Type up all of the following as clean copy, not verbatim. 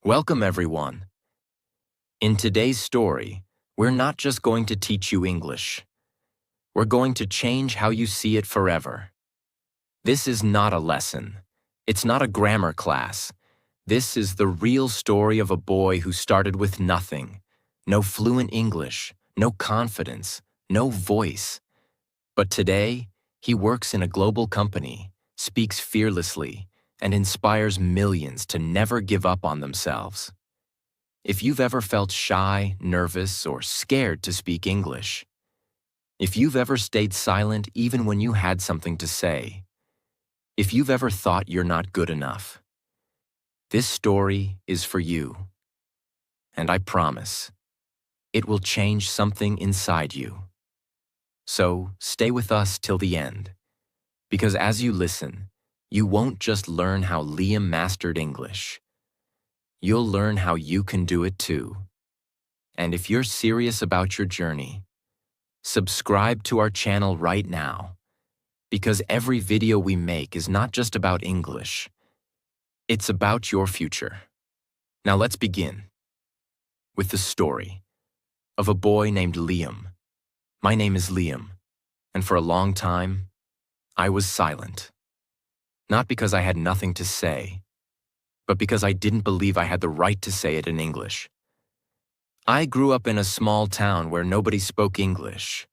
Welcome, everyone. In today's story, we're not just going to teach you English. We're going to change how you see it forever. This is not a lesson. It's not a grammar class. This is the real story of a boy who started with nothing. No fluent English, no confidence, no voice. But today, he works in a global company, speaks fearlessly, and inspires millions to never give up on themselves. If you've ever felt shy, nervous, or scared to speak English, if you've ever stayed silent even when you had something to say, if you've ever thought you're not good enough, this story is for you. And I promise, it will change something inside you. So stay with us till the end, because as you listen, you won't just learn how Liam mastered English. You'll learn how you can do it too. And if you're serious about your journey, subscribe to our channel right now, because every video we make is not just about English. It's about your future. Now let's begin with the story of a boy named Liam. My name is Liam, and for a long time, I was silent. Not because I had nothing to say, but because I didn't believe I had the right to say it in English. I grew up in a small town where nobody spoke English.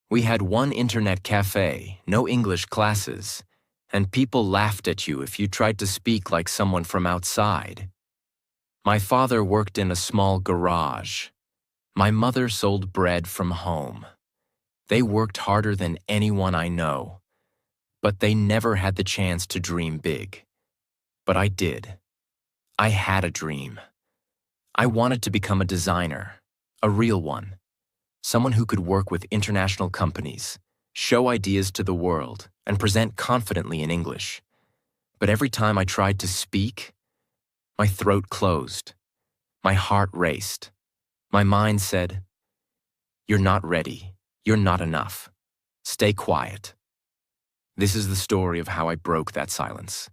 We had one internet cafe, no English classes, and people laughed at you if you tried to speak like someone from outside. My father worked in a small garage. My mother sold bread from home. They worked harder than anyone I know, but they never had the chance to dream big. But I did. I had a dream. I wanted to become a designer, a real one, someone who could work with international companies, show ideas to the world, and present confidently in English. But every time I tried to speak, my throat closed, my heart raced, my mind said, "You're not ready, you're not enough, stay quiet." This is the story of how I broke that silence.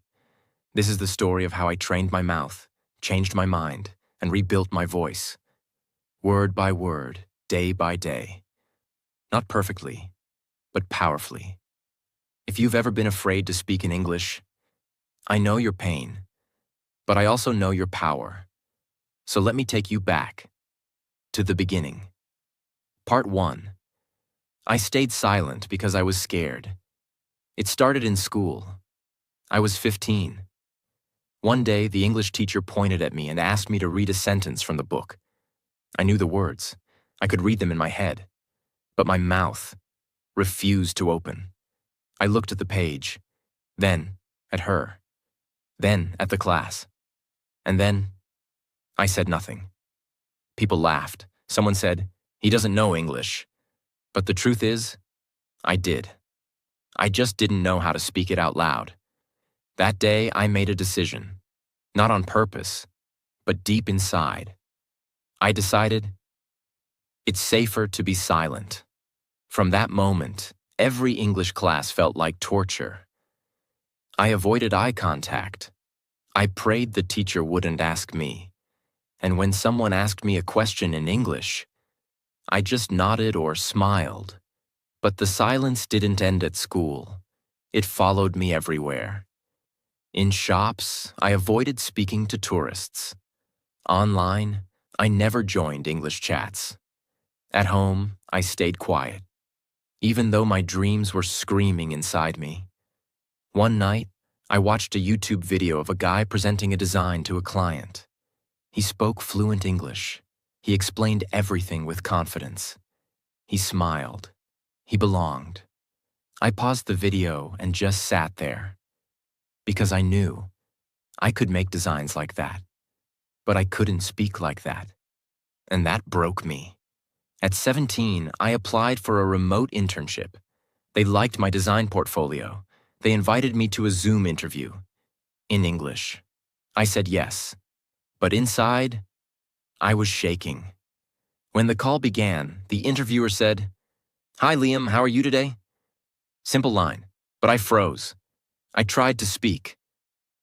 This is the story of how I trained my mouth, changed my mind, and rebuilt my voice. Word by word, day by day. Not perfectly, but powerfully. If you've ever been afraid to speak in English, I know your pain, but I also know your power. So let me take you back to the beginning. Part 1. I stayed silent because I was scared. It started in school. I was 15. One day, the English teacher pointed at me and asked me to read a sentence from the book. I knew the words. I could read them in my head. But my mouth refused to open. I looked at the page, then at her, then at the class. And then I said nothing. People laughed. Someone said, "He doesn't know English." But the truth is, I did. I just didn't know how to speak it out loud. That day, I made a decision. Not on purpose, but deep inside. I decided, it's safer to be silent. From that moment, every English class felt like torture. I avoided eye contact. I prayed the teacher wouldn't ask me. And when someone asked me a question in English, I just nodded or smiled. But the silence didn't end at school. It followed me everywhere. In shops, I avoided speaking to tourists. Online, I never joined English chats. At home, I stayed quiet, even though my dreams were screaming inside me. One night, I watched a YouTube video of a guy presenting a design to a client. He spoke fluent English. He explained everything with confidence. He smiled. He belonged. I paused the video and just sat there. Because I knew I could make designs like that, but I couldn't speak like that. And that broke me. At 17, I applied for a remote internship. They liked my design portfolio. They invited me to a Zoom interview. In English. I said yes. But inside, I was shaking. When the call began, the interviewer said, "Hi Liam, how are you today?" Simple line, but I froze. I tried to speak,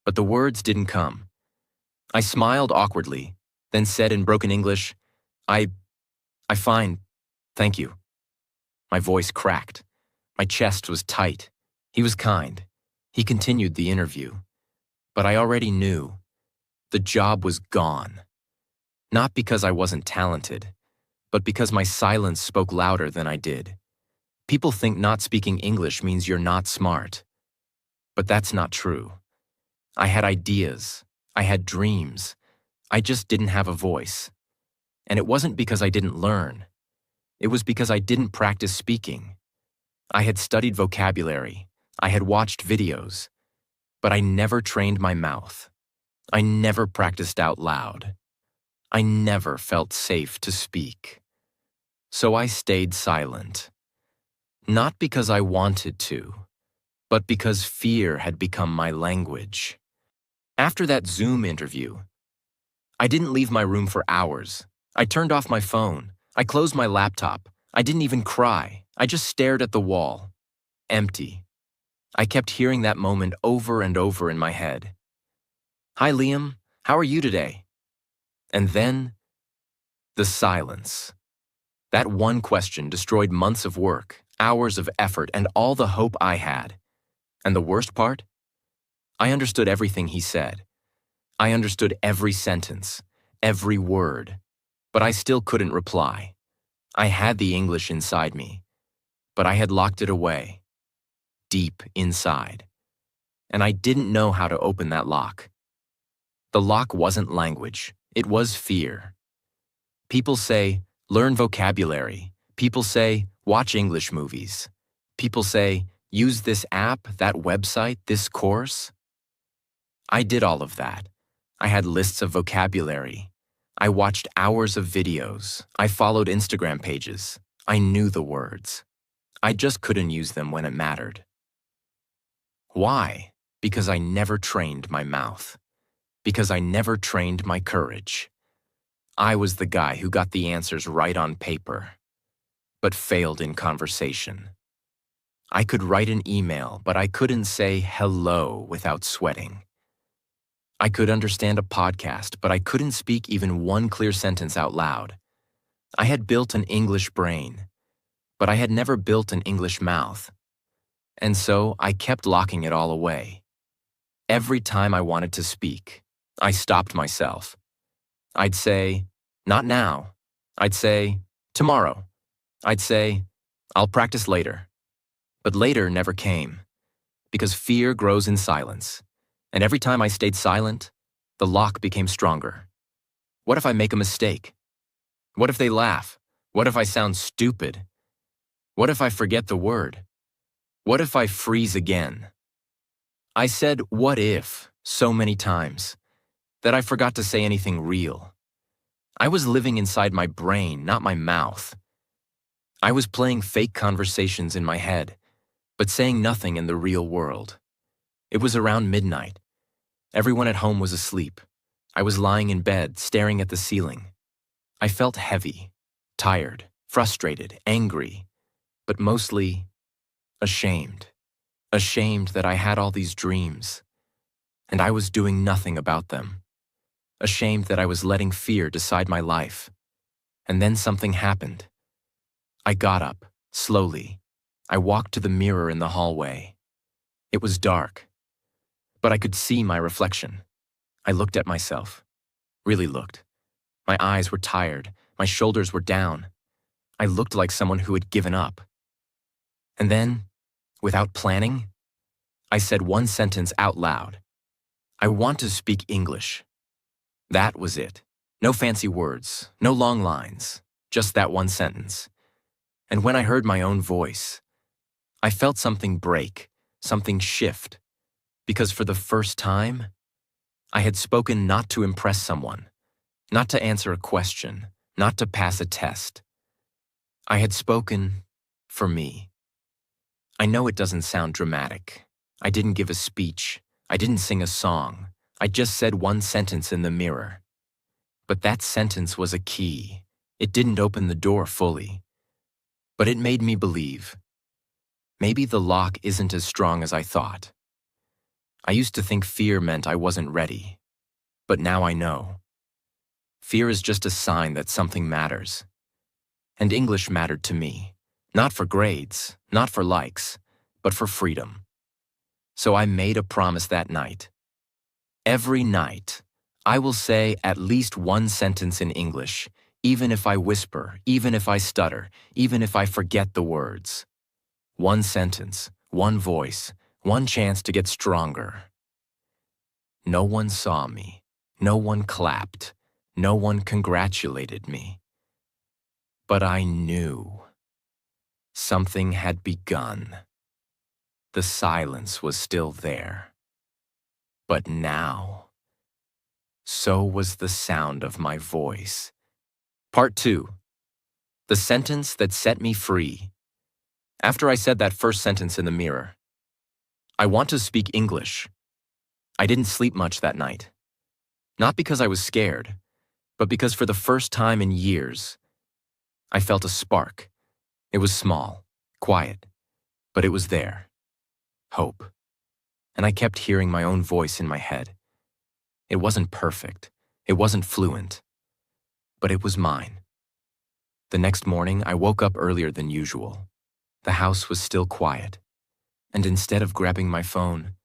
but the words didn't come. I smiled awkwardly, then said in broken English, I fine, thank you. My voice cracked. My chest was tight. He was kind. He continued the interview. But I already knew. The job was gone. Not because I wasn't talented, but because my silence spoke louder than I did. People think not speaking English means you're not smart. But that's not true. I had ideas. I had dreams. I just didn't have a voice. And it wasn't because I didn't learn. It was because I didn't practice speaking. I had studied vocabulary. I had watched videos. But I never trained my mouth. I never practiced out loud. I never felt safe to speak. So I stayed silent. Not because I wanted to, but because fear had become my language. After that Zoom interview, I didn't leave my room for hours. I turned off my phone. I closed my laptop. I didn't even cry. I just stared at the wall. Empty. I kept hearing that moment over and over in my head. Hi, Liam. How are you today? And then, the silence. That one question destroyed months of work, hours of effort, and all the hope I had. And the worst part? I understood everything he said. I understood every sentence, every word. But I still couldn't reply. I had the English inside me, but I had locked it away, deep inside. And I didn't know how to open that lock. The lock wasn't language, it was fear. People say, learn vocabulary. People say, watch English movies. People say, use this app, that website, this course. I did all of that. I had lists of vocabulary. I watched hours of videos. I followed Instagram pages. I knew the words. I just couldn't use them when it mattered. Why? Because I never trained my mouth. Because I never trained my courage. I was the guy who got the answers right on paper, but failed in conversation. I could write an email, but I couldn't say hello without sweating. I could understand a podcast, but I couldn't speak even one clear sentence out loud. I had built an English brain, but I had never built an English mouth. And so I kept locking it all away. Every time I wanted to speak, I stopped myself. I'd say, not now. I'd say, tomorrow. I'd say, I'll practice later. But later never came, because fear grows in silence. And every time I stayed silent, the lock became stronger. What if I make a mistake? What if they laugh? What if I sound stupid? What if I forget the word? What if I freeze again? I said, what if, so many times, that I forgot to say anything real. I was living inside my brain, not my mouth. I was playing fake conversations in my head, but saying nothing in the real world. It was around midnight. Everyone at home was asleep. I was lying in bed, staring at the ceiling. I felt heavy, tired, frustrated, angry, but mostly ashamed. Ashamed that I had all these dreams, and I was doing nothing about them. Ashamed that I was letting fear decide my life. And then something happened. I got up, slowly. I walked to the mirror in the hallway. It was dark, but I could see my reflection. I looked at myself. Really looked. My eyes were tired. My shoulders were down. I looked like someone who had given up. And then, without planning, I said one sentence out loud. I want to speak English. That was it. No fancy words, no long lines, just that one sentence. And when I heard my own voice, I felt something break, something shift, because for the first time, I had spoken not to impress someone, not to answer a question, not to pass a test. I had spoken for me. I know it doesn't sound dramatic. I didn't give a speech. I didn't sing a song. I just said one sentence in the mirror. But that sentence was a key. It didn't open the door fully. But it made me believe. Maybe the lock isn't as strong as I thought. I used to think fear meant I wasn't ready. But now I know. Fear is just a sign that something matters. And English mattered to me. Not for grades, not for likes, but for freedom. So I made a promise that night. Every night, I will say at least one sentence in English, even if I whisper, even if I stutter, even if I forget the words. One sentence, one voice, one chance to get stronger. No one saw me. No one clapped. No one congratulated me. But I knew. Something had begun. The silence was still there. But now, so was the sound of my voice. Part 2. The sentence that set me free. After I said that first sentence in the mirror, I want to speak English. I didn't sleep much that night. Not because I was scared, but because for the first time in years, I felt a spark. It was small, quiet, but it was there. Hope. And I kept hearing my own voice in my head. It wasn't perfect. It wasn't fluent. But it was mine. The next morning, I woke up earlier than usual. The house was still quiet. And instead of grabbing my phone,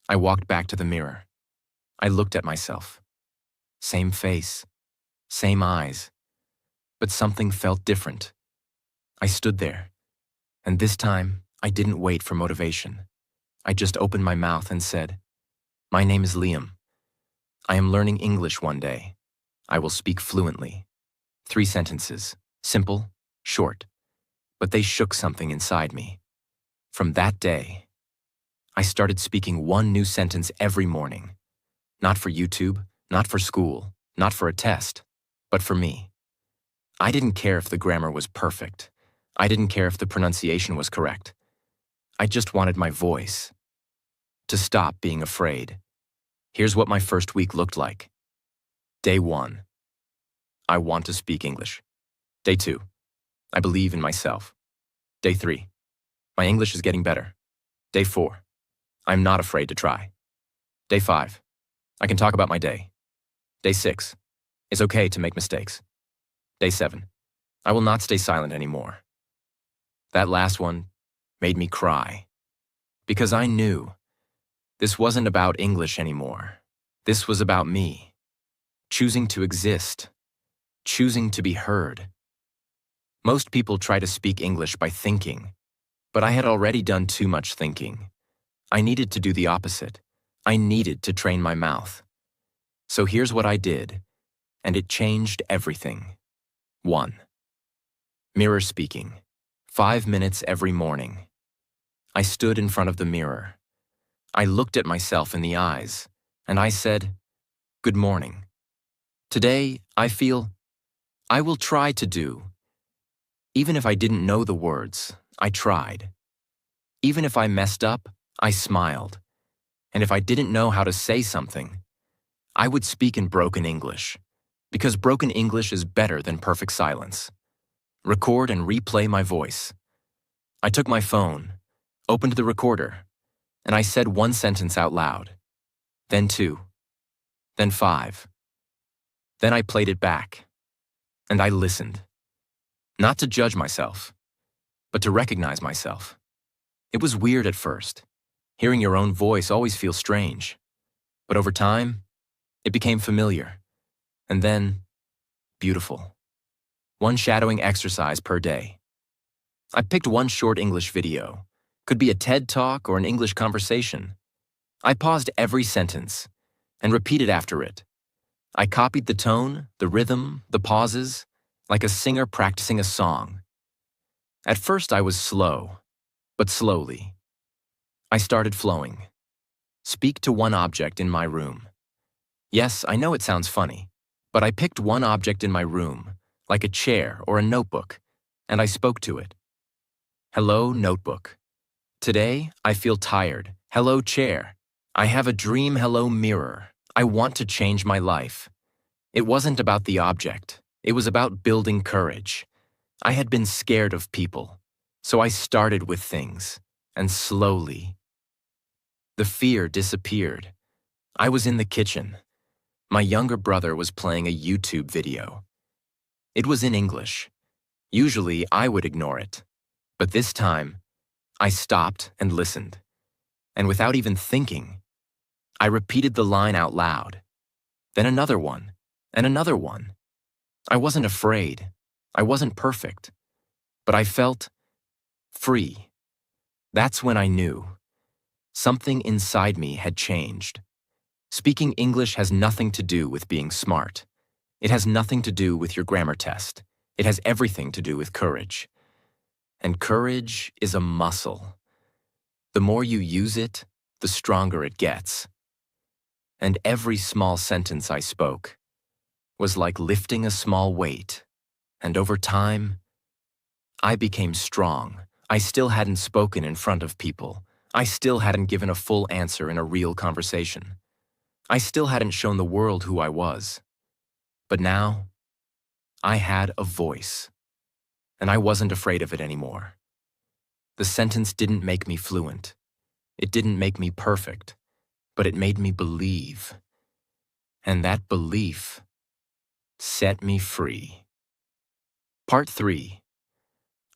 I walked back to the mirror. I looked at myself. Same face, same eyes. But something felt different. I stood there. And this time, I didn't wait for motivation. I just opened my mouth and said, "My name is Liam. I am learning English one day. I will speak fluently." 3 sentences, simple, short, but they shook something inside me. From that day, I started speaking one new sentence every morning. Not for YouTube, not for school, not for a test, but for me. I didn't care if the grammar was perfect. I didn't care if the pronunciation was correct. I just wanted my voice to stop being afraid. Here's what my first week looked like. Day 1. I want to speak English. Day 2. I believe in myself. Day 3. My English is getting better. Day 4. I'm not afraid to try. Day 5. I can talk about my day. Day 6. It's okay to make mistakes. Day 7. I will not stay silent anymore. That last one made me cry. Because I knew this wasn't about English anymore. This was about me. Choosing to exist. Choosing to be heard. Most people try to speak English by thinking, but I had already done too much thinking. I needed to do the opposite. I needed to train my mouth. So here's what I did, and it changed everything. 1. Mirror speaking. 5 minutes every morning. I stood in front of the mirror. I looked at myself in the eyes, and I said, "Good morning. Today, I feel I will try to do." Even if I didn't know the words, I tried. Even if I messed up, I smiled. And if I didn't know how to say something, I would speak in broken English, because broken English is better than perfect silence. Record and replay my voice. I took my phone, opened the recorder, and I said one sentence out loud. Then 2. Then 5. Then I played it back. And I listened. Not to judge myself, but to recognize myself. It was weird at first. Hearing your own voice always feels strange. But over time, it became familiar. And then, beautiful. 1 shadowing exercise per day. I picked 1 short English video. Could be a TED Talk or an English conversation. I paused every sentence and repeated after it. I copied the tone, the rhythm, the pauses, like a singer practicing a song. At first I was slow, but slowly. I started flowing. Speak to 1 object in my room. Yes, I know it sounds funny, but I picked 1 object in my room, like a chair or a notebook, and I spoke to it. Hello, notebook. Today, I feel tired. Hello, chair. I have a dream. Hello, mirror. I want to change my life. It wasn't about the object. It was about building courage. I had been scared of people, so I started with things, and slowly, the fear disappeared. I was in the kitchen. My younger brother was playing a YouTube video. It was in English. Usually, I would ignore it. But this time, I stopped and listened. And without even thinking, I repeated the line out loud. Then another one, and another one. I wasn't afraid. I wasn't perfect. But I felt free. That's when I knew. Something inside me had changed. Speaking English has nothing to do with being smart. It has nothing to do with your grammar test. It has everything to do with courage. And courage is a muscle. The more you use it, the stronger it gets. And every small sentence I spoke was like lifting a small weight. And over time, I became strong. I still hadn't spoken in front of people. I still hadn't given a full answer in a real conversation. I still hadn't shown the world who I was. But now, I had a voice. And I wasn't afraid of it anymore. The sentence didn't make me fluent. It didn't make me perfect. But it made me believe. And that belief set me free. Part 3.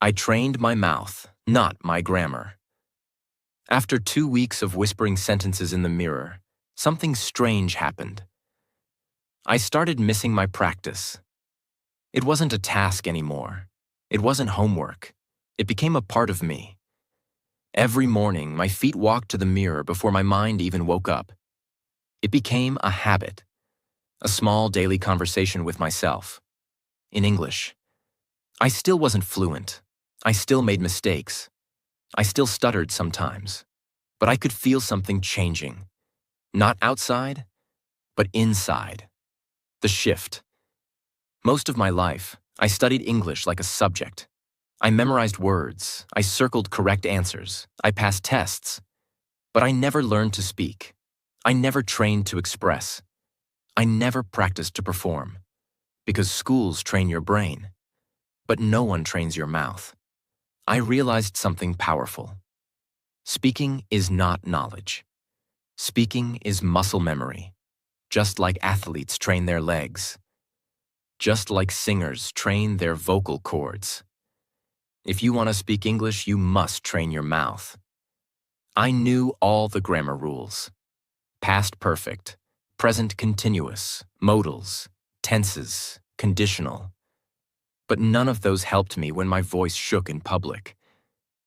I trained my mouth, not my grammar. After 2 weeks of whispering sentences in the mirror, something strange happened. I started missing my practice. It wasn't a task anymore. It wasn't homework. It became a part of me. Every morning, my feet walked to the mirror before my mind even woke up. It became a habit, a small daily conversation with myself. In English. I still wasn't fluent. I still made mistakes. I still stuttered sometimes. But I could feel something changing. Not outside, but inside. The shift. Most of my life, I studied English like a subject. I memorized words. I circled correct answers. I passed tests. But I never learned to speak. I never trained to express. I never practiced to perform. Because schools train your brain. But no one trains your mouth. I realized something powerful. Speaking is not knowledge. Speaking is muscle memory, just like athletes train their legs, just like singers train their vocal cords. If you want to speak English, you must train your mouth. I knew all the grammar rules. Past perfect, present continuous, modals, tenses, conditional. But none of those helped me when my voice shook in public.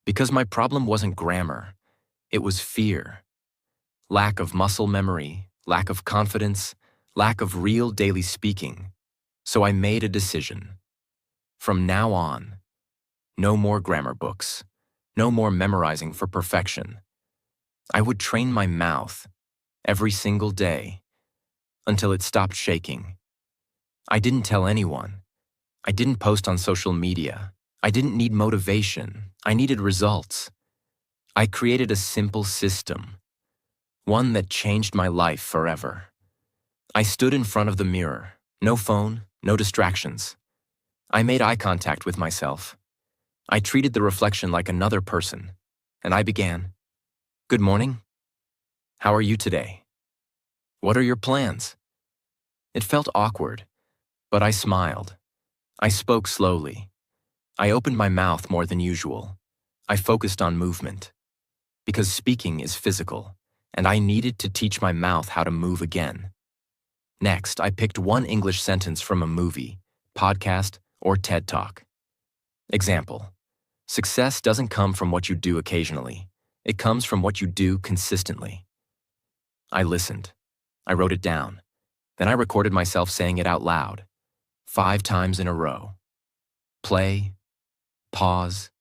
Because my problem wasn't grammar, it was fear. Lack of muscle memory, lack of confidence, lack of real daily speaking. So I made a decision. From now on, no more grammar books, no more memorizing for perfection. I would train my mouth every single day until it stopped shaking. I didn't tell anyone. I didn't post on social media. I didn't need motivation. I needed results. I created a simple system, one that changed my life forever. I stood in front of the mirror, no phone, no distractions. I made eye contact with myself. I treated the reflection like another person, and I began, "Good morning. How are you today? What are your plans?" It felt awkward, but I smiled. I spoke slowly. I opened my mouth more than usual. I focused on movement. Because speaking is physical, and I needed to teach my mouth how to move again. Next, I picked one English sentence from a movie, podcast, or TED Talk. Example: success doesn't come from what you do occasionally. It comes from what you do consistently. I listened. I wrote it down. Then I recorded myself saying it out loud, 5 times in a row. Play, pause,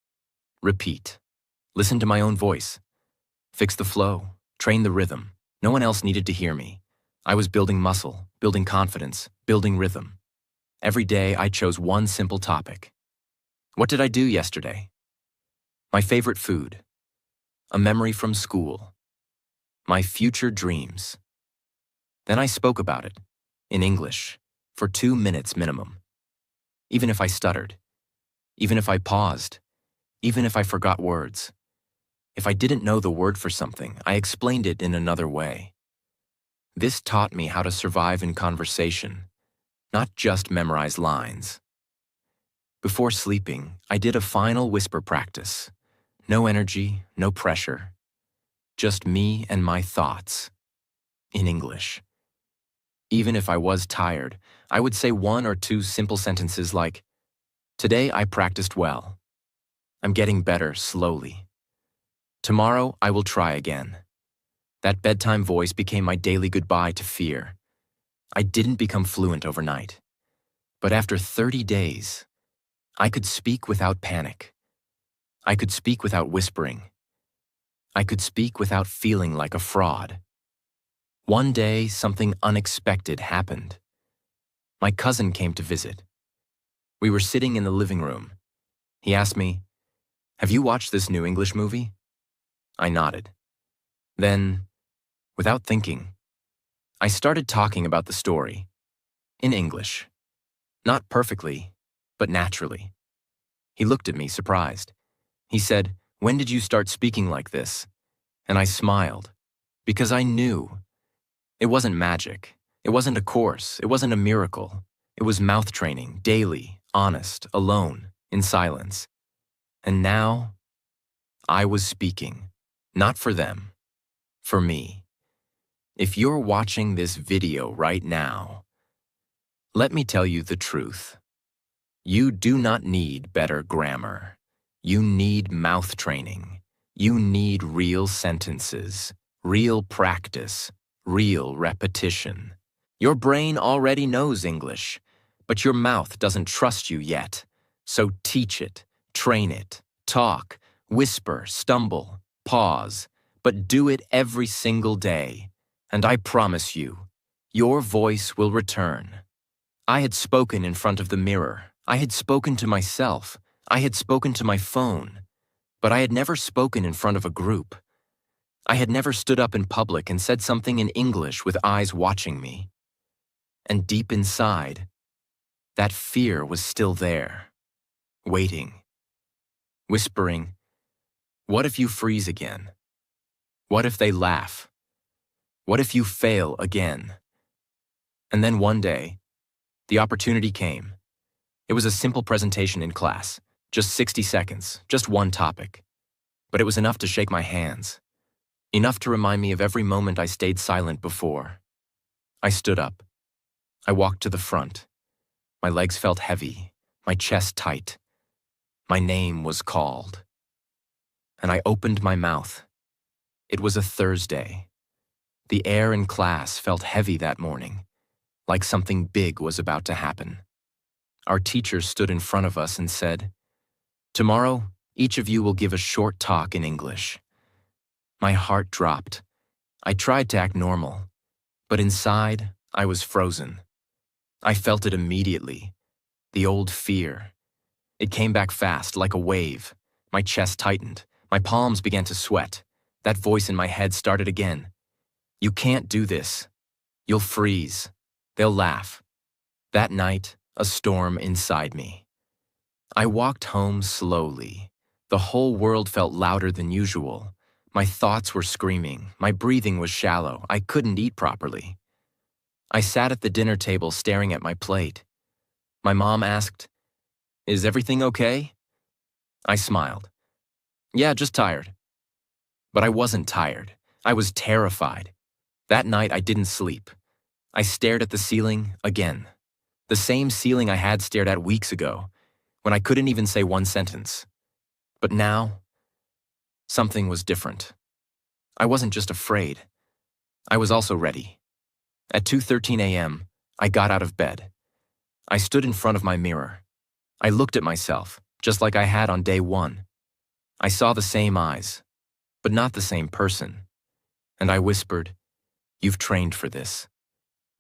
repeat. Listen to my own voice. Fix the flow, train the rhythm. No one else needed to hear me. I was building muscle, building confidence, building rhythm. Every day I chose one simple topic. What did I do yesterday? My favorite food. A memory from school. My future dreams. Then I spoke about it, in English, for 2 minutes minimum. Even if I stuttered, even if I paused, even if I forgot words. If I didn't know the word for something, I explained it in another way. This taught me how to survive in conversation, not just memorize lines. Before sleeping, I did a final whisper practice. No energy, no pressure. Just me and my thoughts. In English. Even if I was tired, I would say one or two simple sentences like, "Today I practiced well. I'm getting better slowly. Tomorrow I will try again." That bedtime voice became my daily goodbye to fear. I didn't become fluent overnight. But after 30 days, I could speak without panic. I could speak without whispering. I could speak without feeling like a fraud. One day, something unexpected happened. My cousin came to visit. We were sitting in the living room. He asked me, "Have you watched this new English movie?" I nodded. Then, without thinking, I started talking about the story. In English. Not perfectly, but naturally. He looked at me, surprised. He said, "When did you start speaking like this?" And I smiled, because I knew. It wasn't magic. It wasn't a course. It wasn't a miracle. It was mouth training, daily, honest, alone, in silence. And now, I was speaking. Not for them. For me. If you're watching this video right now, let me tell you the truth. You do not need better grammar. You need mouth training. You need real sentences, real practice, real repetition. Your brain already knows English, but your mouth doesn't trust you yet. So teach it, train it, talk, whisper, stumble, pause, but do it every single day. And I promise you, your voice will return. I had spoken in front of the mirror. I had spoken to myself. I had spoken to my phone. But I had never spoken in front of a group. I had never stood up in public and said something in English with eyes watching me. And deep inside, that fear was still there, waiting, whispering, "What if you freeze again? What if they laugh? What if you fail again?" And then one day, the opportunity came. It was a simple presentation in class, just 60 seconds, just one topic. But it was enough to shake my hands. Enough to remind me of every moment I stayed silent before. I stood up. I walked to the front. My legs felt heavy, my chest tight. My name was called. And I opened my mouth. It was a Thursday. The air in class felt heavy that morning, like something big was about to happen. Our teacher stood in front of us and said, "Tomorrow, each of you will give a short talk in English." My heart dropped. I tried to act normal, but inside, I was frozen. I felt it immediately. The old fear. It came back fast, like a wave. My chest tightened. My palms began to sweat. That voice in my head started again. "You can't do this. You'll freeze. They'll laugh." That night, a storm inside me. I walked home slowly. The whole world felt louder than usual. My thoughts were screaming. My breathing was shallow. I couldn't eat properly. I sat at the dinner table staring at my plate. My mom asked, "Is everything okay?" I smiled. "Yeah, just tired." But I wasn't tired. I was terrified. That night I didn't sleep. I stared at the ceiling again. The same ceiling I had stared at weeks ago, when I couldn't even say one sentence. But now, something was different. I wasn't just afraid. I was also ready. At 2:13 a.m., I got out of bed. I stood in front of my mirror. I looked at myself, just like I had on day one. I saw the same eyes, but not the same person. And I whispered, "You've trained for this.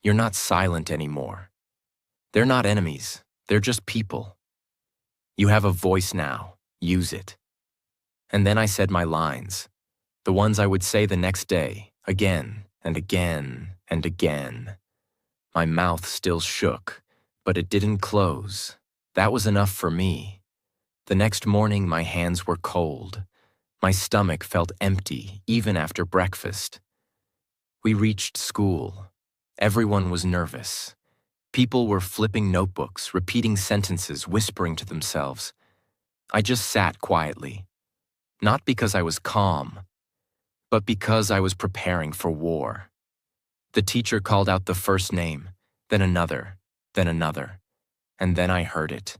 You're not silent anymore. They're not enemies. They're just people. You have a voice now. Use it." And then I said my lines, the ones I would say the next day, again and again and again. My mouth still shook, but it didn't close. That was enough for me. The next morning, my hands were cold. My stomach felt empty, even after breakfast. We reached school. Everyone was nervous. People were flipping notebooks, repeating sentences, whispering to themselves. I just sat quietly, not because I was calm, but because I was preparing for war. The teacher called out the first name, then another, and then I heard it.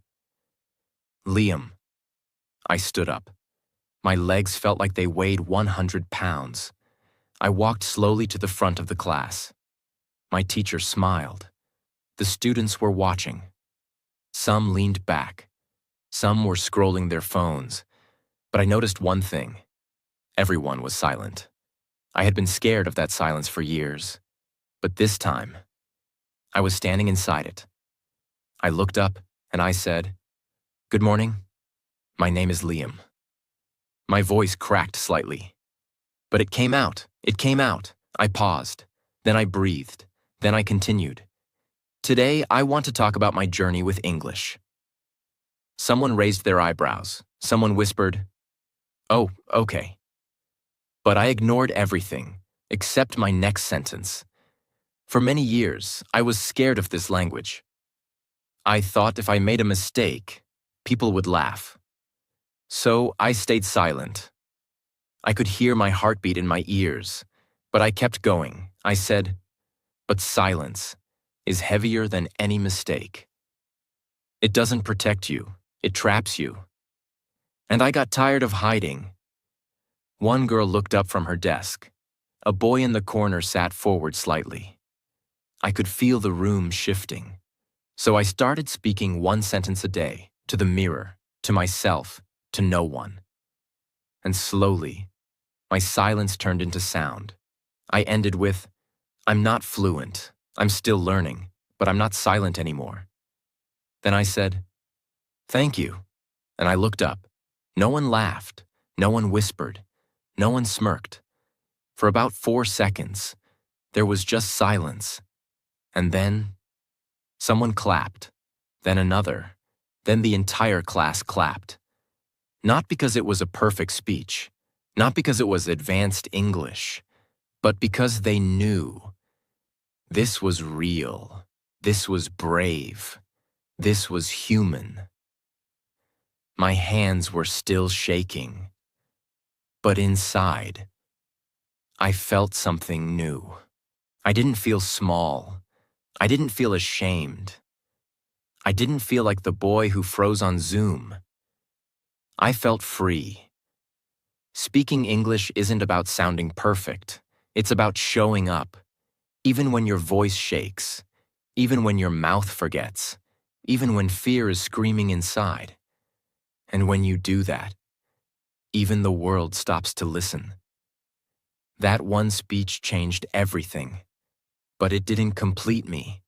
Liam. I stood up. My legs felt like they weighed 100 pounds. I walked slowly to the front of the class. My teacher smiled. The students were watching. Some leaned back. Some were scrolling their phones. But I noticed one thing. Everyone was silent. I had been scared of that silence for years. But this time, I was standing inside it. I looked up and I said, "Good morning. My name is Liam." My voice cracked slightly. But it came out. I paused. Then I breathed. Then I continued. Today, I want to talk about my journey with English. Someone raised their eyebrows. Someone whispered, "Oh, okay." But I ignored everything, except my next sentence. For many years, I was scared of this language. I thought if I made a mistake, people would laugh. So I stayed silent. I could hear my heartbeat in my ears, but I kept going. I said, "But silence is heavier than any mistake. It doesn't protect you, it traps you." And I got tired of hiding. One girl looked up from her desk. A boy in the corner sat forward slightly. I could feel the room shifting. So I started speaking one sentence a day, to the mirror, to myself, to no one. And slowly, my silence turned into sound. I ended with, "I'm not fluent. I'm still learning, but I'm not silent anymore." Then I said, "Thank you." And I looked up. No one laughed. No one whispered. No one smirked. For about 4 seconds, there was just silence. And then, someone clapped. Then another. Then the entire class clapped. Not because it was a perfect speech. Not because it was advanced English. But because they knew. This was real. This was brave. This was human. My hands were still shaking. But inside, I felt something new. I didn't feel small. I didn't feel ashamed. I didn't feel like the boy who froze on Zoom. I felt free. Speaking English isn't about sounding perfect. It's about showing up, even when your voice shakes, even when your mouth forgets, even when fear is screaming inside. And when you do that, even the world stops to listen. That one speech changed everything, but it didn't complete me.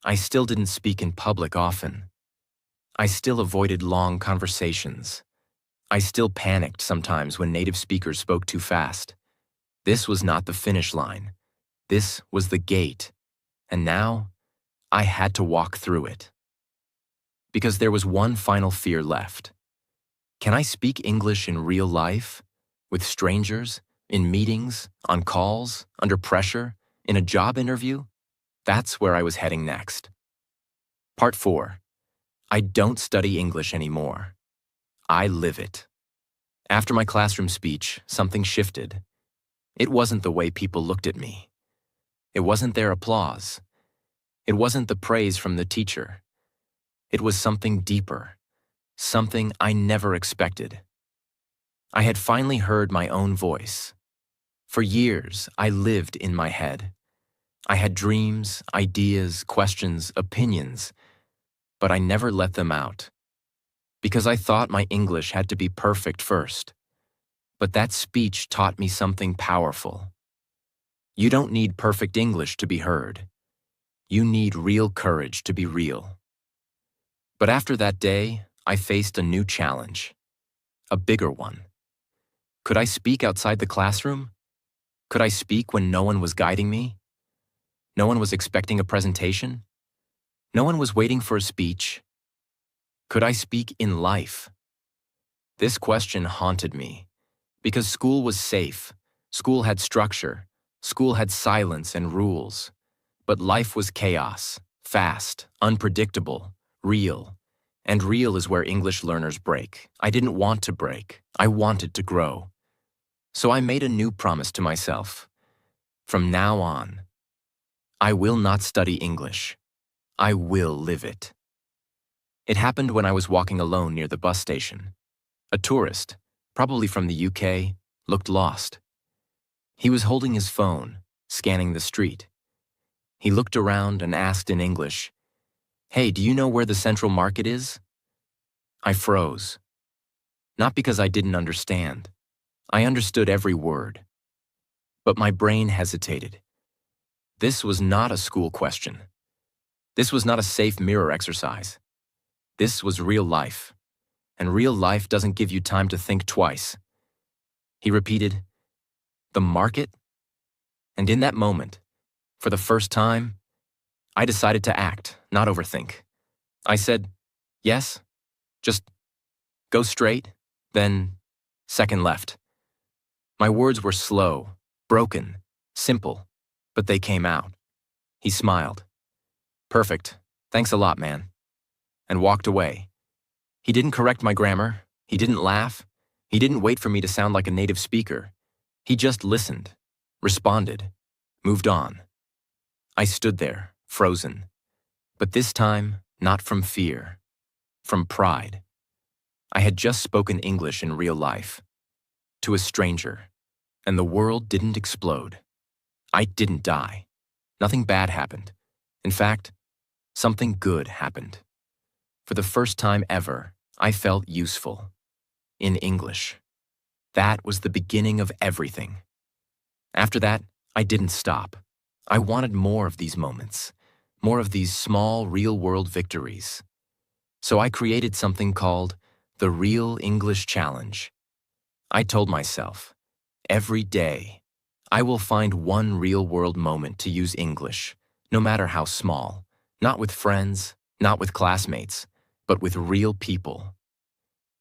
I still didn't speak in public often. I still avoided long conversations. I still panicked sometimes when native speakers spoke too fast. This was not the finish line. This was the gate. And now, I had to walk through it. Because there was one final fear left. Can I speak English in real life? With strangers? In meetings? On calls? Under pressure? In a job interview? That's where I was heading next. Part 4. I don't study English anymore. I live it. After my classroom speech, something shifted. It wasn't the way people looked at me. It wasn't their applause. It wasn't the praise from the teacher. It was something deeper, something I never expected. I had finally heard my own voice. For years, I lived in my head. I had dreams, ideas, questions, opinions, but I never let them out. Because I thought my English had to be perfect first. But that speech taught me something powerful. You don't need perfect English to be heard. You need real courage to be real. But after that day, I faced a new challenge. A bigger one. Could I speak outside the classroom? Could I speak when no one was guiding me? No one was expecting a presentation? No one was waiting for a speech? Could I speak in life? This question haunted me, because school was safe, school had structure, School had silence and rules, but life was chaos, fast, unpredictable, real. And real is where English learners break. I didn't want to break. I wanted to grow. So I made a new promise to myself. From now on, I will not study English. I will live it. It happened when I was walking alone near the bus station. A tourist, probably from the UK, looked lost. He was holding his phone, scanning the street. He looked around and asked in English, "Hey, do you know where the Central Market is?" I froze. Not because I didn't understand. I understood every word. But my brain hesitated. This was not a school question. This was not a safe mirror exercise. This was real life. And real life doesn't give you time to think twice. He repeated, "The market?" And in that moment, for the first time, I decided to act, not overthink. I said, "Yes, just go straight, then second left." My words were slow, broken, simple, but they came out. He smiled. "Perfect. Thanks a lot, man." And walked away. He didn't correct my grammar. He didn't laugh. He didn't wait for me to sound like a native speaker. He just listened, responded, moved on. I stood there, frozen. But this time, not from fear, from pride. I had just spoken English in real life, to a stranger, and the world didn't explode. I didn't die. Nothing bad happened. In fact, something good happened. For the first time ever, I felt useful. In English. That was the beginning of everything. After that, I didn't stop. I wanted more of these moments, more of these small, real-world victories. So I created something called the Real English Challenge. I told myself, every day, I will find one real-world moment to use English, no matter how small, not with friends, not with classmates, but with real people.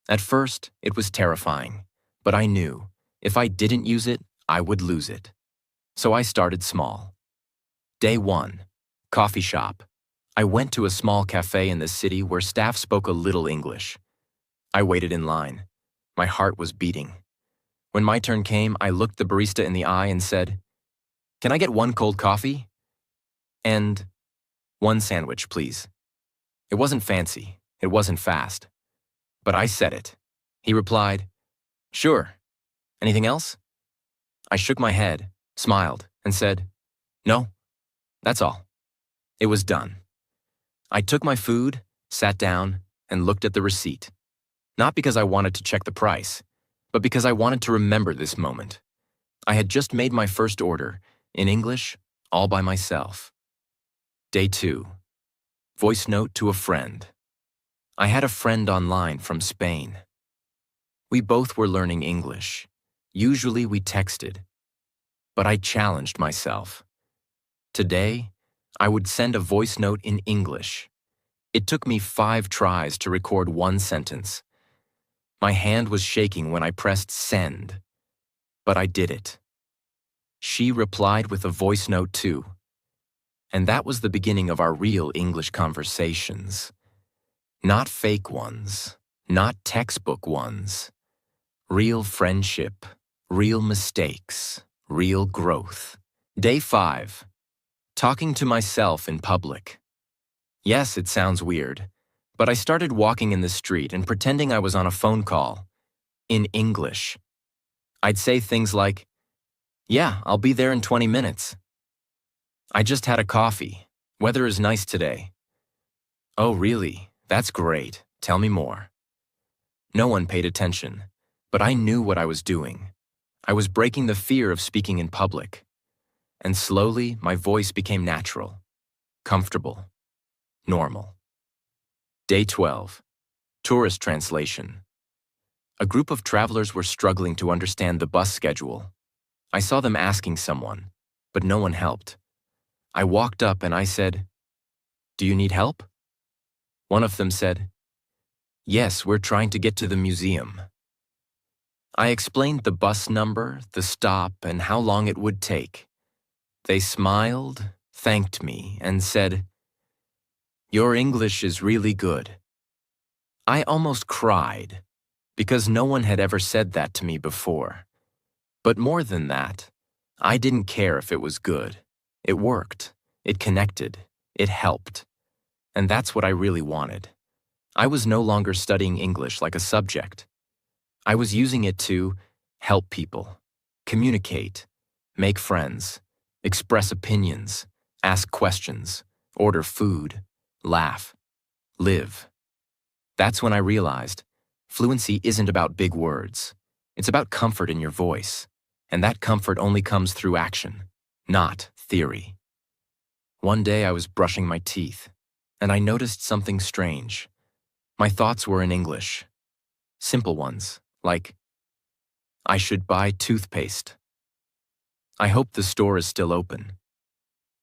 At first, it was terrifying, but I knew if I didn't use it, I would lose it. So I started small. Day 1, coffee shop. I went to a small cafe in the city where staff spoke a little English. I waited in line. My heart was beating. When my turn came, I looked the barista in the eye and said, "Can I get one cold coffee? And one sandwich, please." It wasn't fancy. It wasn't fast. But I said it. He replied, "Sure. Anything else?" I shook my head, smiled, and said, "No, that's all." It was done. I took my food, sat down, and looked at the receipt. Not because I wanted to check the price, but because I wanted to remember this moment. I had just made my first order, in English, all by myself. Day 2. Voice note to a friend. I had a friend online from Spain. We both were learning English. Usually we texted. But I challenged myself. Today, I would send a voice note in English. It took me 5 tries to record one sentence. My hand was shaking when I pressed send. But I did it. She replied with a voice note too. And that was the beginning of our real English conversations. Not fake ones, not textbook ones. Real friendship, real mistakes, real growth. Day 5. Talking to myself in public. Yes, it sounds weird, but I started walking in the street and pretending I was on a phone call. In English. I'd say things like, "Yeah, I'll be there in 20 minutes. I just had a coffee. Weather is nice today." "Oh, really? That's great. Tell me more." No one paid attention, but I knew what I was doing. I was breaking the fear of speaking in public. And slowly, my voice became natural, comfortable, normal. Day 12. Tourist translation. A group of travelers were struggling to understand the bus schedule. I saw them asking someone, but no one helped. I walked up and I said, "Do you need help?" One of them said, "Yes, we're trying to get to the museum." I explained the bus number, the stop, and how long it would take. They smiled, thanked me, and said, "Your English is really good." I almost cried, because no one had ever said that to me before. But more than that, I didn't care if it was good. It worked, it connected, it helped. And that's what I really wanted. I was no longer studying English like a subject. I was using it to help people, communicate, make friends, express opinions, ask questions, order food, laugh, live. That's when I realized fluency isn't about big words. It's about comfort in your voice. And that comfort only comes through action, not theory. One day I was brushing my teeth, and I noticed something strange. My thoughts were in English. Simple ones, like, I should buy toothpaste. I hope the store is still open.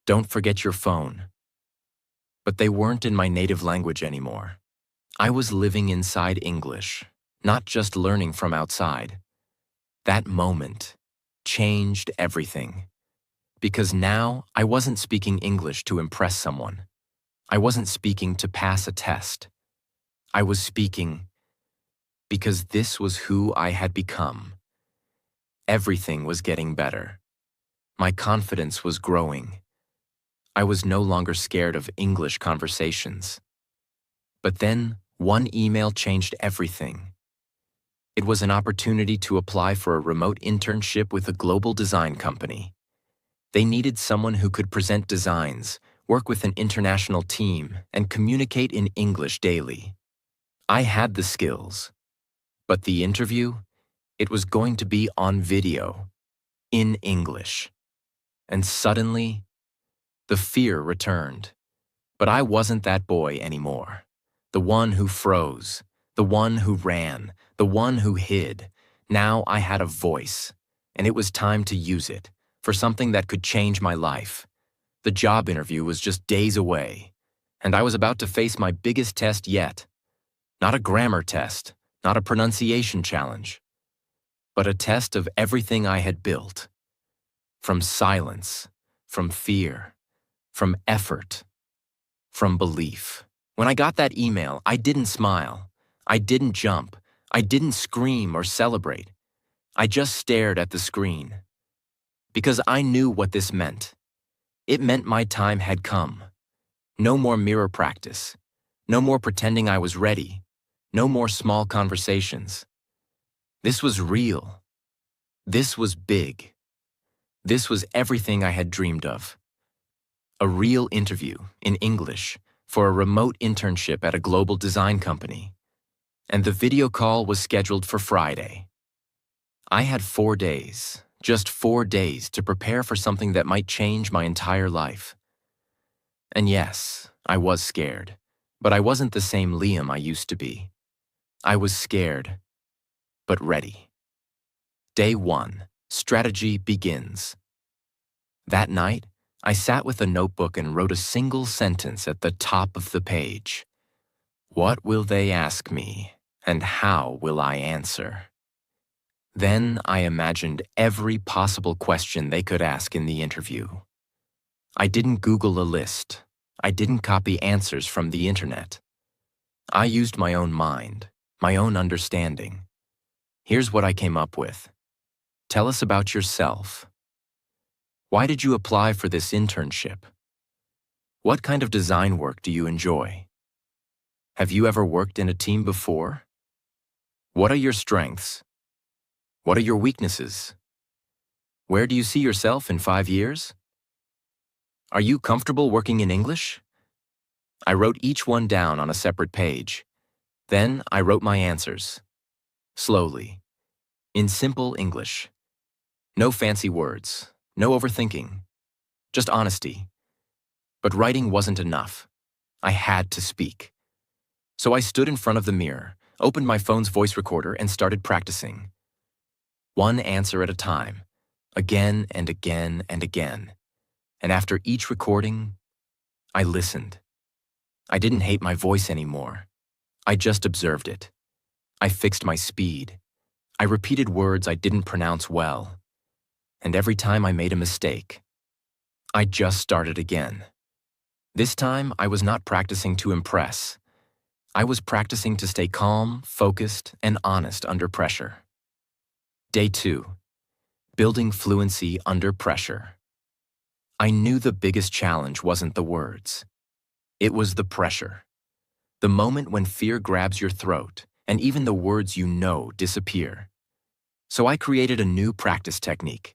Don't forget your phone. But they weren't in my native language anymore. I was living inside English, not just learning from outside. That moment changed everything. Because now I wasn't speaking English to impress someone. I wasn't speaking to pass a test. I was speaking because this was who I had become. Everything was getting better. My confidence was growing. I was no longer scared of English conversations. But then, one email changed everything. It was an opportunity to apply for a remote internship with a global design company. They needed someone who could present designs, work with an international team, and communicate in English daily. I had the skills. But the interview? It was going to be on video, in English. And suddenly, the fear returned. But I wasn't that boy anymore. The one who froze, the one who ran, the one who hid. Now I had a voice, and it was time to use it for something that could change my life. The job interview was just days away, and I was about to face my biggest test yet. Not a grammar test, not a pronunciation challenge, but a test of everything I had built. From silence, from fear, from effort, from belief. When I got that email, I didn't smile. I didn't jump. I didn't scream or celebrate. I just stared at the screen. Because I knew what this meant. It meant my time had come. No more mirror practice. No more pretending I was ready. No more small conversations. This was real. This was big. This was everything I had dreamed of. A real interview, in English, for a remote internship at a global design company. And the video call was scheduled for Friday. I had 4 days, just 4 days, to prepare for something that might change my entire life. And yes, I was scared, but I wasn't the same Liam I used to be. I was scared, but ready. Day 1, strategy begins. That night, I sat with a notebook and wrote a single sentence at the top of the page. What will they ask me, and how will I answer? Then I imagined every possible question they could ask in the interview. I didn't Google a list. I didn't copy answers from the internet. I used my own mind, my own understanding. Here's what I came up with. Tell us about yourself. Why did you apply for this internship? What kind of design work do you enjoy? Have you ever worked in a team before? What are your strengths? What are your weaknesses? Where do you see yourself in 5 years? Are you comfortable working in English? I wrote each one down on a separate page. Then I wrote my answers. Slowly. In simple English. No fancy words. No overthinking. Just honesty. But writing wasn't enough. I had to speak. So I stood in front of the mirror, opened my phone's voice recorder, and started practicing. One answer at a time. Again and again and again. And after each recording, I listened. I didn't hate my voice anymore. I just observed it. I fixed my speed. I repeated words I didn't pronounce well. And every time I made a mistake, I just started again. This time, I was not practicing to impress. I was practicing to stay calm, focused, and honest under pressure. Day 2. Building fluency under pressure. I knew the biggest challenge wasn't the words. It was the pressure. The moment when fear grabs your throat and even the words you know disappear. So I created a new practice technique.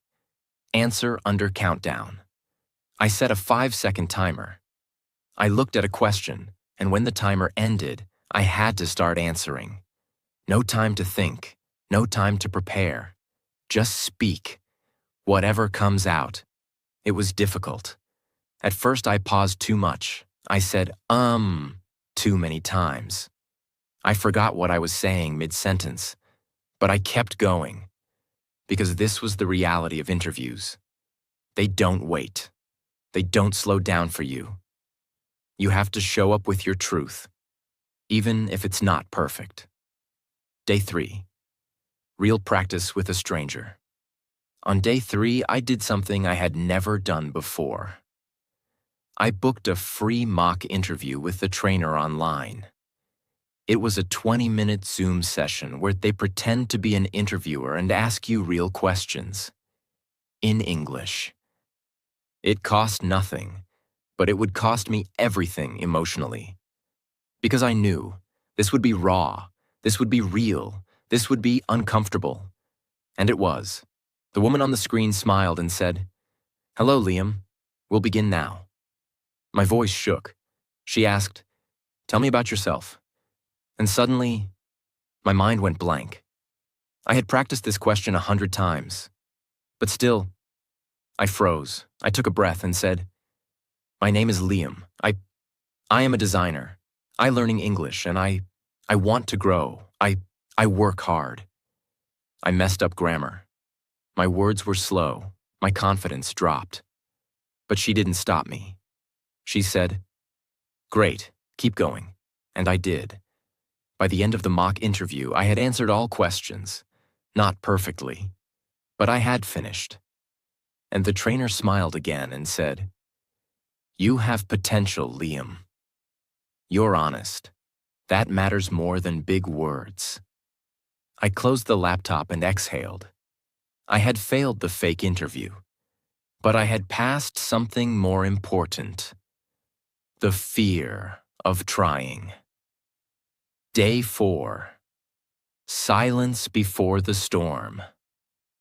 Answer under countdown. I set a 5-second timer. I looked at a question, and when the timer ended, I had to start answering. No time to think, no time to prepare. Just speak. Whatever comes out. It was difficult. At first I paused too much. I said, too many times. I forgot what I was saying mid-sentence, but I kept going. Because this was the reality of interviews. They don't wait. They don't slow down for you. You have to show up with your truth, even if it's not perfect. Day 3. Real practice with a stranger. On day 3, I did something I had never done before. I booked a free mock interview with the trainer online. It was a 20-minute Zoom session where they pretend to be an interviewer and ask you real questions. In English. It cost nothing, but it would cost me everything emotionally. Because I knew this would be raw, this would be real, this would be uncomfortable. And it was. The woman on the screen smiled and said, "Hello, Liam. We'll begin now." My voice shook. She asked, "Tell me about yourself." And suddenly, my mind went blank. I had practiced this question 100 times. But still, I froze. I took a breath and said, "My name is Liam. I am a designer. I learning English, and I want to grow. I work hard." I messed up grammar. My words were slow. My confidence dropped. But she didn't stop me. She said, "Great, keep going." And I did. By the end of the mock interview, I had answered all questions. Not perfectly, but I had finished. And the trainer smiled again and said, "You have potential, Liam. You're honest. That matters more than big words." I closed the laptop and exhaled. I had failed the fake interview, but I had passed something more important. The fear of trying. Day 4. Silence before the storm.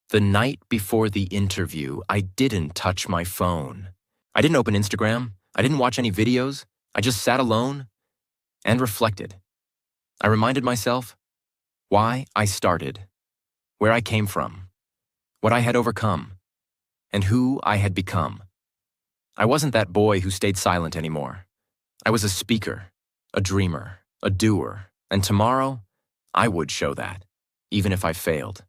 The night before the interview, I didn't touch my phone. I didn't open Instagram. I didn't watch any videos. I just sat alone and reflected. I reminded myself why I started, where I came from, what I had overcome, and who I had become. I wasn't that boy who stayed silent anymore. I was a speaker, a dreamer, a doer, and tomorrow, I would show that, even if I failed.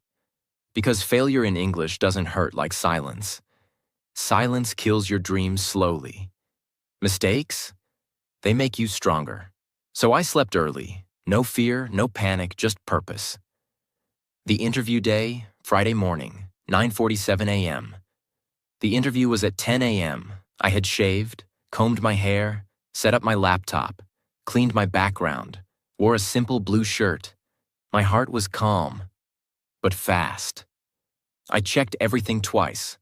Because failure in English doesn't hurt like silence. Silence kills your dreams slowly. Mistakes? They make you stronger. So I slept early. No fear, no panic, just purpose. The interview day, Friday morning, 9:47 a.m. The interview was at 10 a.m. I had shaved, combed my hair, set up my laptop, cleaned my background, wore a simple blue shirt. My heart was calm, but fast. I checked everything twice.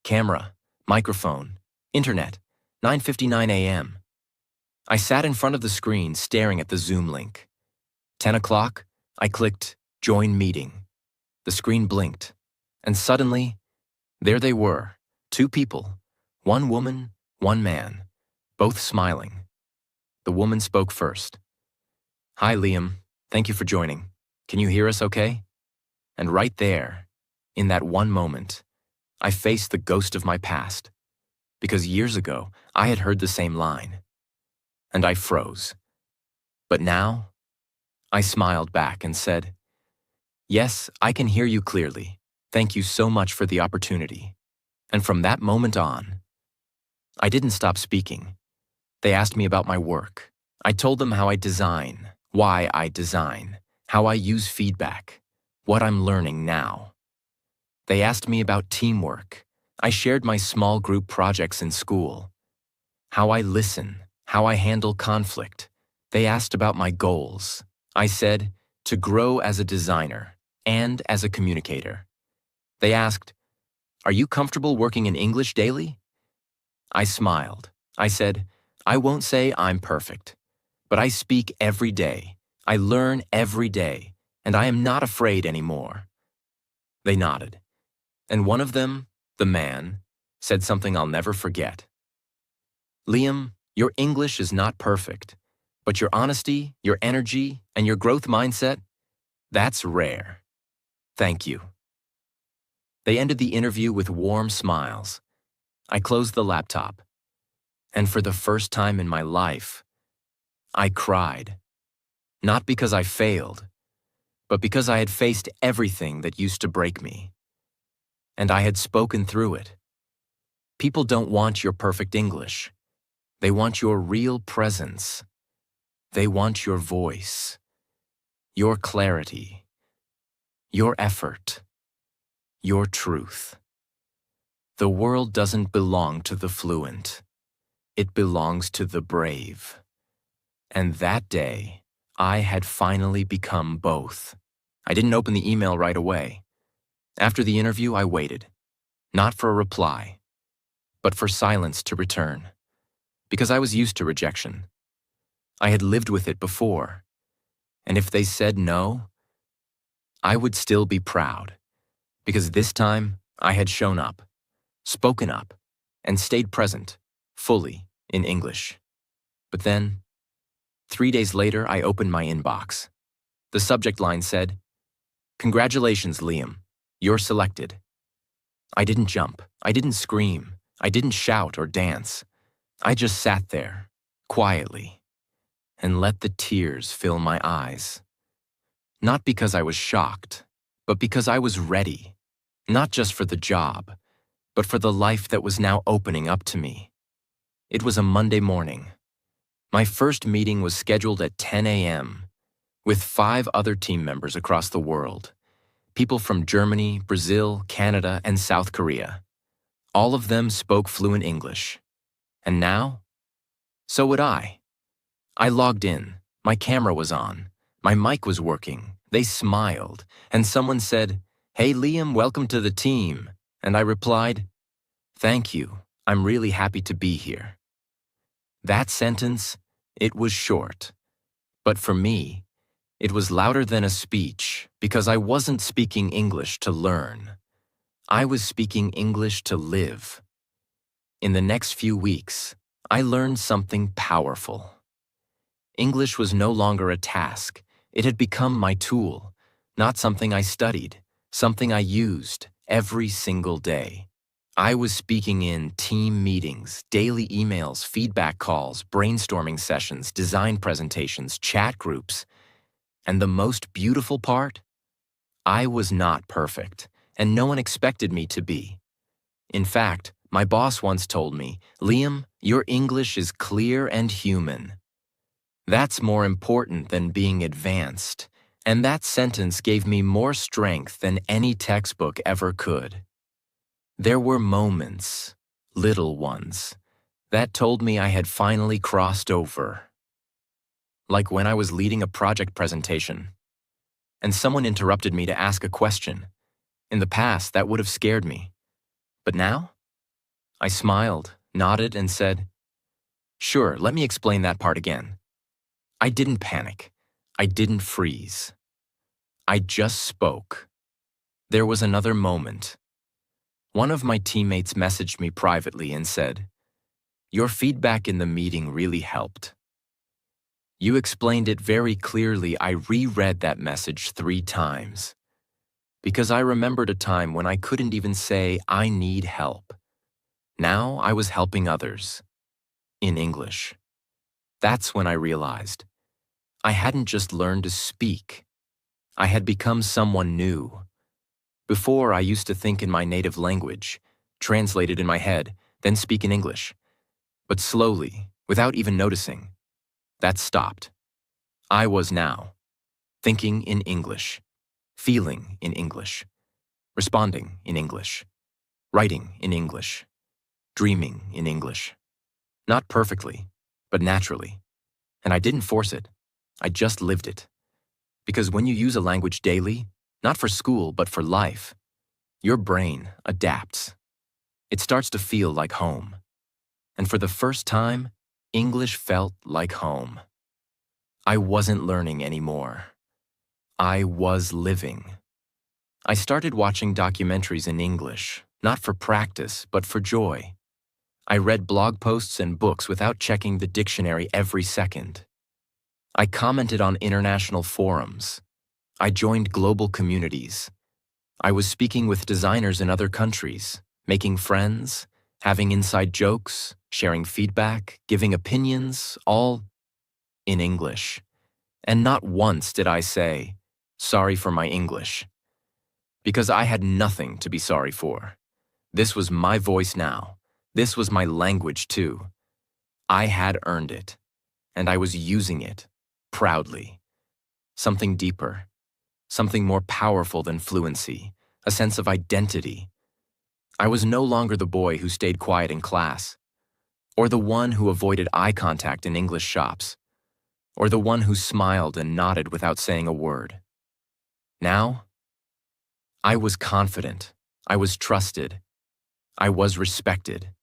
Camera, microphone, internet, 9:59 a.m. I sat in front of the screen staring at the Zoom link. 10 o'clock, I clicked Join Meeting. The screen blinked, and suddenly, there they were, 2 people, 1 woman, 1 man, both smiling. The woman spoke first. "Hi, Liam. Thank you for joining. Can you hear us okay?" And right there, in that one moment, I faced the ghost of my past. Because years ago, I had heard the same line. And I froze. But now, I smiled back and said, "Yes, I can hear you clearly. Thank you so much for the opportunity." And from that moment on, I didn't stop speaking. They asked me about my work. I told them how I design, why I design, how I use feedback, what I'm learning now. They asked me about teamwork. I shared my small group projects in school, how I listen, how I handle conflict. They asked about my goals. I said, to grow as a designer and as a communicator. They asked, are you comfortable working in English daily? I smiled. I said, I won't say I'm perfect, but I speak every day. I learn every day, and I am not afraid anymore. They nodded, and one of them, the man, said something I'll never forget. Liam, your English is not perfect, but your honesty, your energy, and your growth mindset, that's rare. Thank you. They ended the interview with warm smiles. I closed the laptop, and for the first time in my life, I cried. Not because I failed, but because I had faced everything that used to break me. And I had spoken through it. People don't want your perfect English. They want your real presence. They want your voice, your clarity, your effort, your truth. The world doesn't belong to the fluent. It belongs to the brave. And that day, I had finally become both. I didn't open the email right away. After the interview, I waited, not for a reply, but for silence to return, because I was used to rejection. I had lived with it before, and if they said no, I would still be proud, because this time I had shown up, spoken up, and stayed present, fully, in English. But then, 3 days later, I opened my inbox. The subject line said, "Congratulations, Liam. You're selected." I didn't jump. I didn't scream. I didn't shout or dance. I just sat there, quietly, and let the tears fill my eyes. Not because I was shocked, but because I was ready, not just for the job, but for the life that was now opening up to me. It was a Monday morning. My first meeting was scheduled at 10 a.m. with 5 other team members across the world, people from Germany, Brazil, Canada, and South Korea. All of them spoke fluent English. And now? So would I. I logged in. My camera was on. My mic was working. They smiled. And someone said, "Hey, Liam, welcome to the team." And I replied, "Thank you. I'm really happy to be here." That sentence, it was short. But for me, it was louder than a speech because I wasn't speaking English to learn. I was speaking English to live. In the next few weeks, I learned something powerful. English was no longer a task. It had become my tool, not something I studied, something I used every single day. I was speaking in team meetings, daily emails, feedback calls, brainstorming sessions, design presentations, chat groups. And the most beautiful part? I was not perfect, and no one expected me to be. In fact, my boss once told me, "Liam, your English is clear and human." That's more important than being advanced, and that sentence gave me more strength than any textbook ever could. There were moments, little ones, that told me I had finally crossed over. Like when I was leading a project presentation, and someone interrupted me to ask a question. In the past, that would have scared me. But now? I smiled, nodded, and said, "Sure, let me explain that part again." I didn't panic. I didn't freeze. I just spoke. There was another moment. One of my teammates messaged me privately and said, "Your feedback in the meeting really helped." You explained it very clearly. I reread that message 3 times. Because I remembered a time when I couldn't even say, "I need help." Now I was helping others. In English. That's when I realized I hadn't just learned to speak. I had become someone new. Before, I used to think in my native language, translate it in my head, then speak in English. But slowly, without even noticing, that stopped. I was now thinking in English, feeling in English, responding in English. writing in English, dreaming in English. Not perfectly, but naturally. And I didn't force it. I just lived it. Because when you use a language daily, not for school, but for life, your brain adapts. It starts to feel like home. And for the first time, English felt like home. I wasn't learning anymore. I was living. I started watching documentaries in English, not for practice, but for joy. I read blog posts and books without checking the dictionary every second. I commented on international forums. I joined global communities. I was speaking with designers in other countries, making friends, having inside jokes, sharing feedback, giving opinions, all in English. And not once did I say, "Sorry for my English." Because I had nothing to be sorry for. This was my voice now. This was my language too. I had earned it, and I was using it, proudly. Something deeper, something more powerful than fluency, a sense of identity. I was no longer the boy who stayed quiet in class, or the one who avoided eye contact in English shops, or the one who smiled and nodded without saying a word. Now, I was confident, I was trusted, I was respected.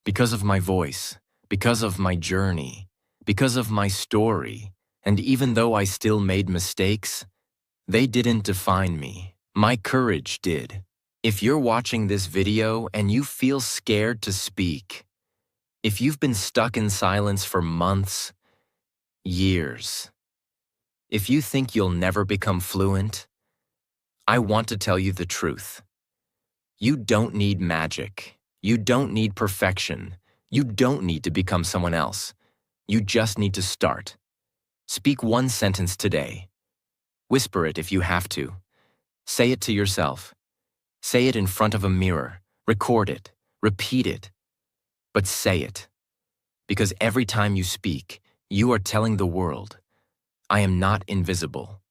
Because of my voice, because of my journey, because of my story, and even though I still made mistakes, they didn't define me. My courage did. If you're watching this video and you feel scared to speak, if you've been stuck in silence for months, years, if you think you'll never become fluent, I want to tell you the truth. You don't need magic. You don't need perfection. You don't need to become someone else. You just need to start. Speak one sentence today. Whisper it if you have to. Say it to yourself. Say it in front of a mirror. Record it. Repeat it. But say it. Because every time you speak, you are telling the world, I am not invisible.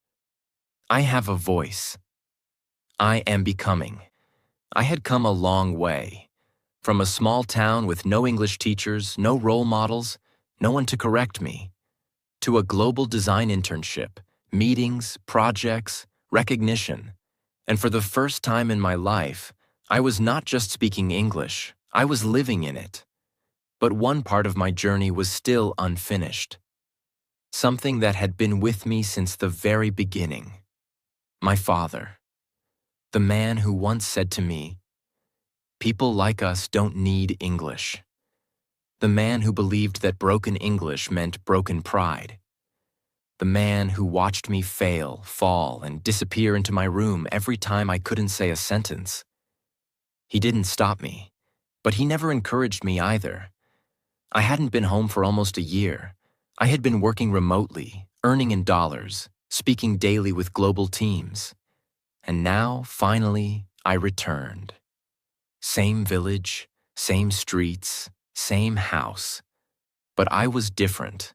I have a voice. I am becoming. I had come a long way. From a small town with no English teachers, no role models, no one to correct me, to a global design internship, meetings, projects, recognition. And for the first time in my life, I was not just speaking English, I was living in it. But one part of my journey was still unfinished. Something that had been with me since the very beginning. My father. The man who once said to me, "People like us don't need English." The man who believed that broken English meant broken pride. The man who watched me fail, fall, and disappear into my room every time I couldn't say a sentence. He didn't stop me, but he never encouraged me either. I hadn't been home for almost a year. I had been working remotely, earning in dollars, speaking daily with global teams. And now, finally, I returned. Same village, same streets, same house. But I was different.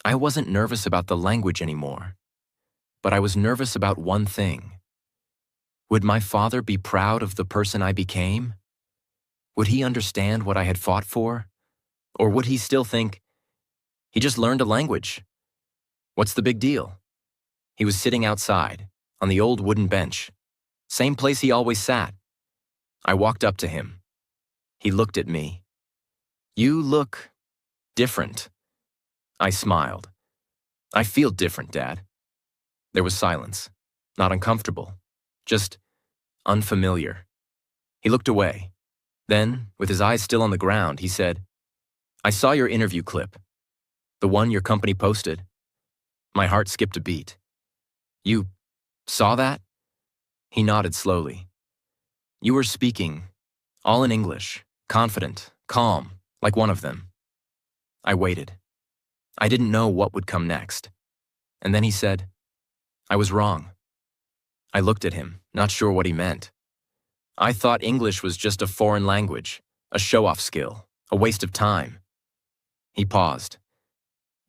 I wasn't nervous about the language anymore. But I was nervous about one thing. Would my father be proud of the person I became? Would he understand what I had fought for? Or would he still think, he just learned a language? What's the big deal? He was sitting outside, on the old wooden bench, same place he always sat. I walked up to him. He looked at me. "You look different." I smiled. "I feel different, Dad." There was silence, not uncomfortable, just unfamiliar. He looked away. Then, with his eyes still on the ground, he said, "I saw your interview clip, the one your company posted." My heart skipped a beat. "You saw that?" He nodded slowly. "You were speaking, all in English, confident, calm, like one of them." I waited. I didn't know what would come next. And then he said, "I was wrong." I looked at him, not sure what he meant. I thought English was just a foreign language, a show-off skill, a waste of time. He paused.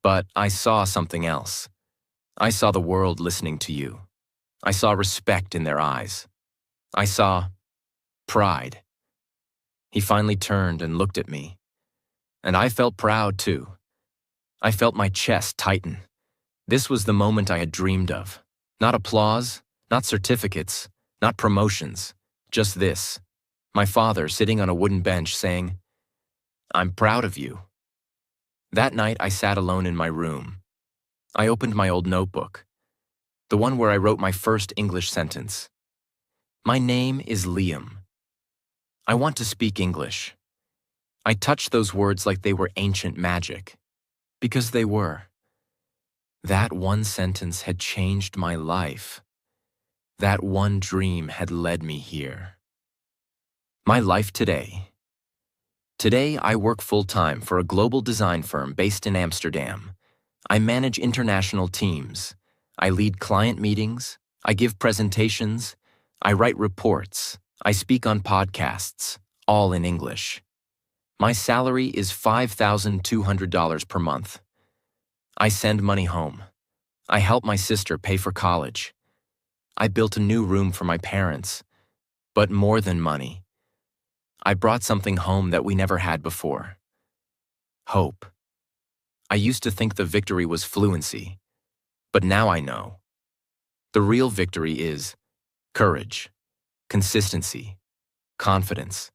"But I saw something else. I saw the world listening to you. I saw respect in their eyes. I saw pride." He finally turned and looked at me. And I felt proud, too. I felt my chest tighten. This was the moment I had dreamed of. Not applause, not certificates, not promotions, just this. My father sitting on a wooden bench saying, "I'm proud of you." That night I sat alone in my room. I opened my old notebook, the one where I wrote my first English sentence. My name is Liam. I want to speak English. I touched those words like they were ancient magic, because they were. That one sentence had changed my life. That one dream had led me here. My life today. Today, I work full-time for a global design firm based in Amsterdam. I manage international teams. I lead client meetings. I give presentations. I write reports. I speak on podcasts, all in English. My salary is $5,200 per month. I send money home. I help my sister pay for college. I built a new room for my parents. But more than money, I brought something home that we never had before. Hope. I used to think the victory was fluency, but now I know. The real victory is courage, consistency, confidence.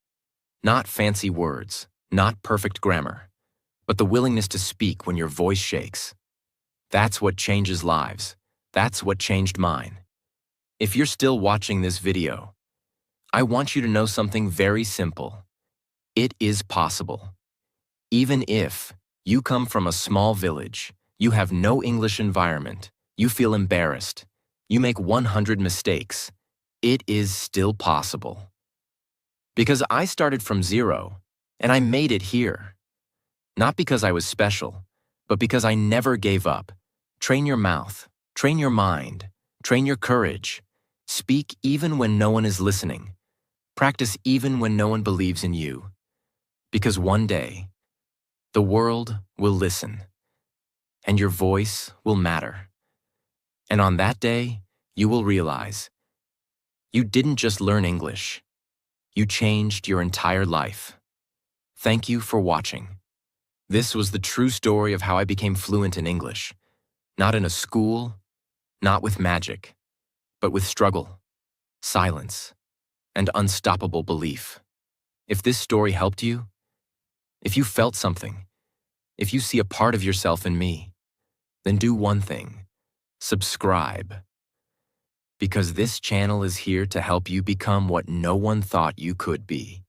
Not fancy words, not perfect grammar, but the willingness to speak when your voice shakes. That's what changes lives. That's what changed mine. If you're still watching this video, I want you to know something very simple. It is possible. Even if you come from a small village, you have no English environment, you feel embarrassed, you make 100 mistakes, it is still possible. Because I started from zero, and I made it here. Not because I was special, but because I never gave up. Train your mouth, train your mind, train your courage. Speak even when no one is listening. Practice even when no one believes in you. Because one day, the world will listen, and your voice will matter. And on that day, you will realize you didn't just learn English. You changed your entire life. Thank you for watching. This was the true story of how I became fluent in English. Not in a school, not with magic, but with struggle, silence, and unstoppable belief. If this story helped you, if you felt something, if you see a part of yourself in me, then do one thing: subscribe. Because this channel is here to help you become what no one thought you could be.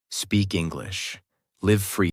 Speak English. Live free.